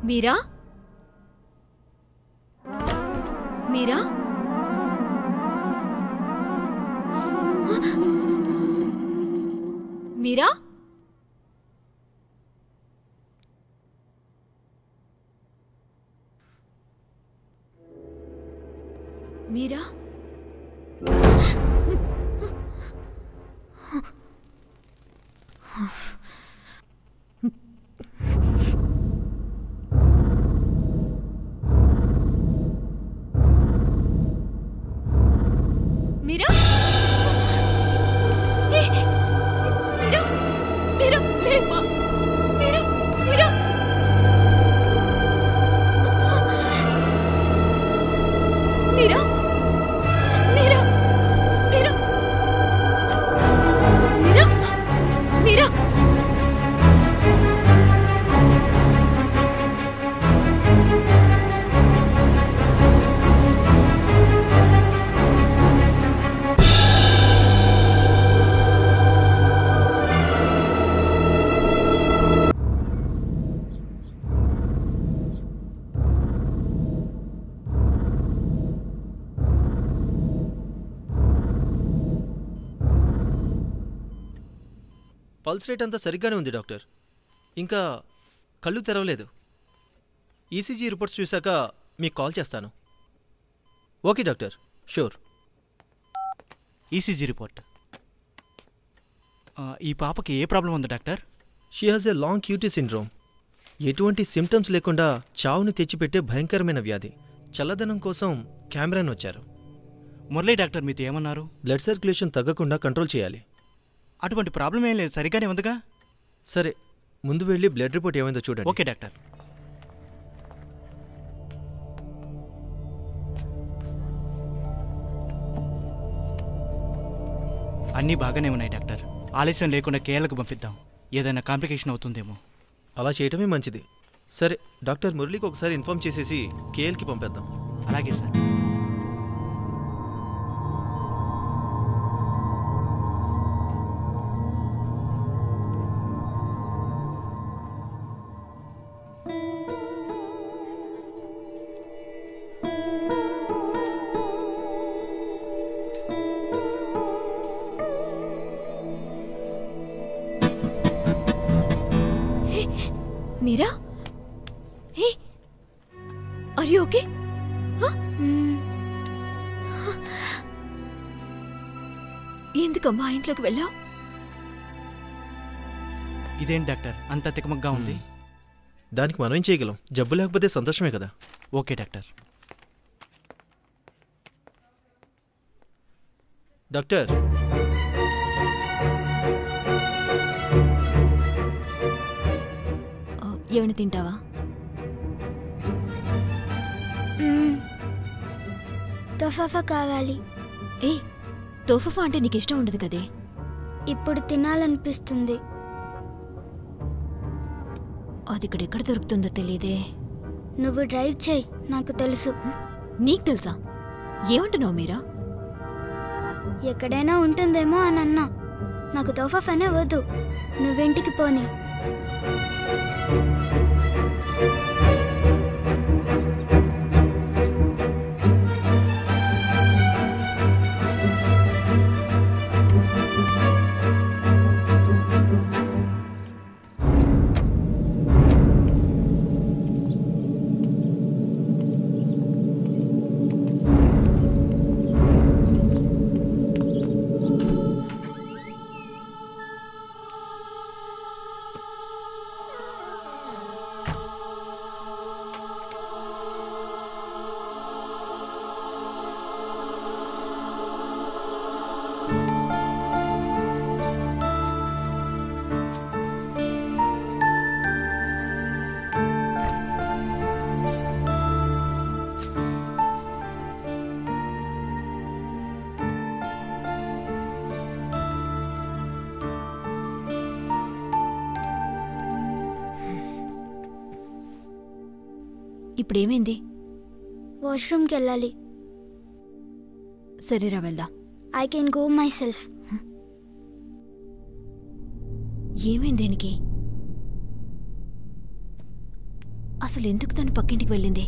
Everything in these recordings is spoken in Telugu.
మీరా మీరా మీరా మీరా మీరా మీరా మీరా లేమ్మా మీరా మీరా మీరా మీరా మీరా మీరా మీరా పల్స్ రేట్ అంతా సరిగ్గానే ఉంది డాక్టర్. ఇంకా కళ్ళు తెరవలేదు. ఈసీజీ రిపోర్ట్స్ చూశాక మీకు కాల్ చేస్తాను. Okay doctor, sure. ECG report. ఈ పాపకి ఏ ప్రాబ్లం ఉంది doctor? She has a long QT syndrome. ఎటువంటి సిమ్టమ్స్ లేకుండా చావుని తెచ్చిపెట్టే భయంకరమైన వ్యాధి. చల్లదనం కోసం కెమెరాను వచ్చారు. మురళీ డాక్టర్ మీతో ఏమన్నారు? బ్లడ్ సర్క్యులేషన్ తగ్గకుండా కంట్రోల్ చేయాలి. అటువంటి ప్రాబ్లం ఏం లేదు, సరిగానే ఉందిగా. సరే, ముందు వెళ్ళి బ్లడ్ రిపోర్ట్ ఏమైందో చూడండి. Okay doctor. అన్నీ బాగానే ఉన్నాయి డాక్టర్. ఆలస్యం లేకుండా కేఎల్కి పంపిద్దాం. ఏదైనా కాంప్లికేషన్ అవుతుందేమో. అలా చేయటమే మంచిది. సరే డాక్టర్, మురళికి ఒకసారి ఇన్ఫార్మ్ చేసేసి కేఎల్కి పంపేద్దాం. అలాగే sir. Meera, hey, are you okay? ఎందుకమ్మా ఇంట్లోకి వెళ్ళావు? ఇదేంటి డాక్టర్ అంత తికమగ్గా ఉంది? దానికి మనం ఏం చేయగలం? జబ్బు లేకపోతే సంతోషమే కదా. Okay doctor. డాక్టర్, ఏమైనా తింటావా? తోఫాఫా కావాలి. ఏ, తోఫాఫా అంటే నీకు ఇష్టం ఉండదు కదే. ఇప్పుడు తినాలనిపిస్తుంది. అది ఇక్కడెక్కడ దొరుకుతుందో తెలియదే. నువ్వు డ్రైవ్ చేయి, నాకు తెలుసు. నీకు తెలుసా? ఏమంటున్నావు మీరా? ఎక్కడైనా ఉంటుందేమో అని అన్నా. నాకు తోఫాఫానే వద్దు, నువ్వింటికి పోనీ. ఇప్పుడేమైంది? వాష్రూమ్కి వెళ్ళాలి. సరేరా వెళ్దాం. I can go my self. ఏమైంది దేనికి? అసలు ఎందుకు తను పక్కింటికి వెళ్ళింది?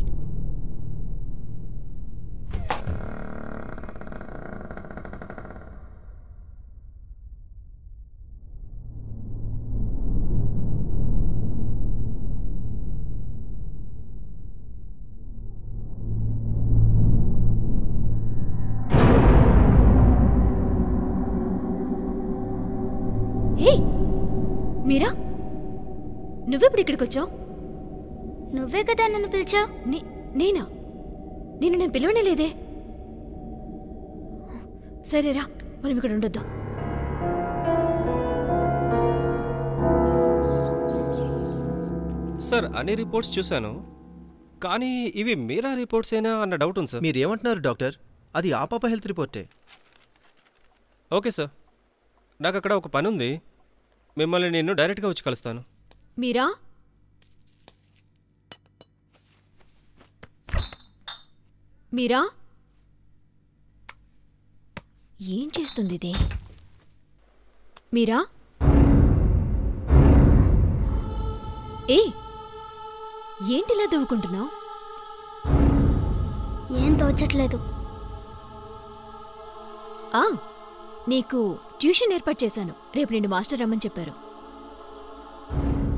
మీరా, నువ్వెప్పుడు ఇక్కడికి వచ్చావు? నువ్వే కదా నన్ను పిలిచావు. నేనా? నేను పిలవనే లేదే. సరేరా, మనం ఇక్కడ ఉండొద్దు. సార్ అన్ని రిపోర్ట్స్ చూశాను, కానీ ఇవి మీరా రిపోర్ట్స్ అయినా అన్న డౌట్ ఉంది సార్. మీరేమంటున్నారు డాక్టర్? అది ఆ పాప హెల్త్ రిపోర్టే. ఓకే సార్, నాకు అక్కడ ఒక పని ఉంది, మిమ్మల్ని నేను డైరెక్ట్గా వచ్చి కలుస్తాను. మీరా, మీరా, ఏం చేస్తుంది ఇది? మీరా, ఏంటిలా దువ్వుకుంటున్నావు? ఏం తోచట్లేదు. నీకు ట్యూషన్ ఏర్పాటు చేశాను. రేపు నిన్ను మాస్టర్ రమ్మని చెప్పారు.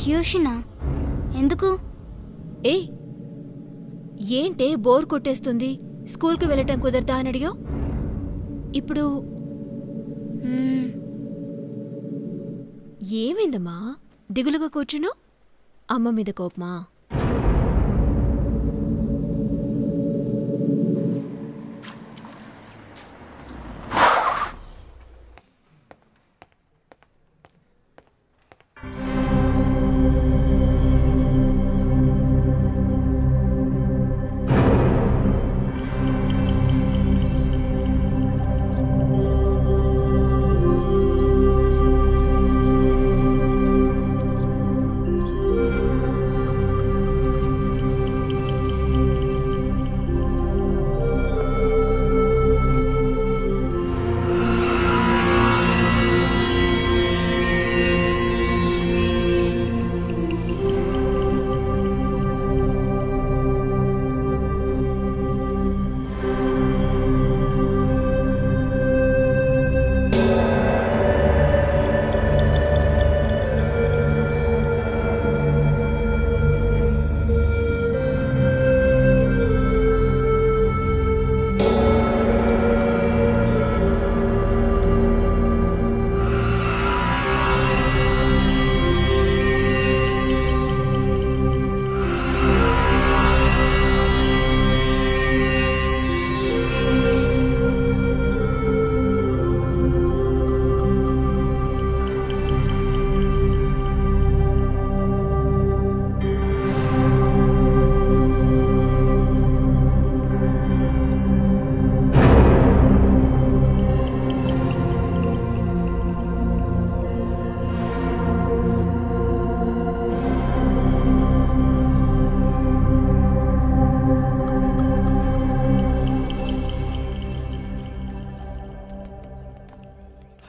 ట్యూషనా? ఎందుకు? ఏంటే బోర్ కొట్టేస్తుంది, స్కూల్కి వెళ్ళటం కుదరదా అని అడిగావు. ఇప్పుడు ఏమైందమ్మా దిగులుగా కూర్చున్నావు? అమ్మ మీద కోపమా?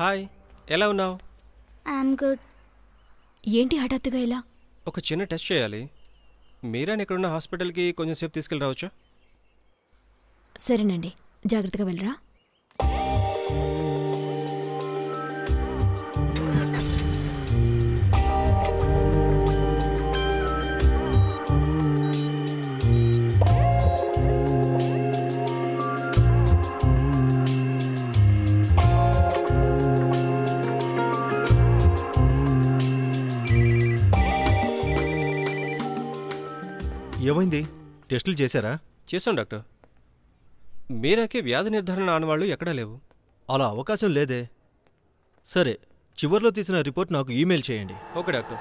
హాయ్, ఎలా ఉన్నావు? I'm good. ఏంటి హఠాత్తుగా ఇలా? ఒక చిన్న టెస్ట్ చేయాలి. మీరాని ఎక్కడున్న హాస్పిటల్కి కొంచెం సేపు తీసుకెళ్ళి రావచ్చా? సరేనండి, జాగ్రత్తగా వెళ్ళరా. ఏమైంది? టెస్టులు చేశారా? చేశాం డాక్టర్. మీరాకి వ్యాధి నిర్ధారణ ఆనవాళ్ళు ఎక్కడా లేవు. అలా అవకాశం లేదే. సరే, చివర్లో తీసిన రిపోర్ట్ నాకు ఈమెయిల్ చేయండి. Okay doctor.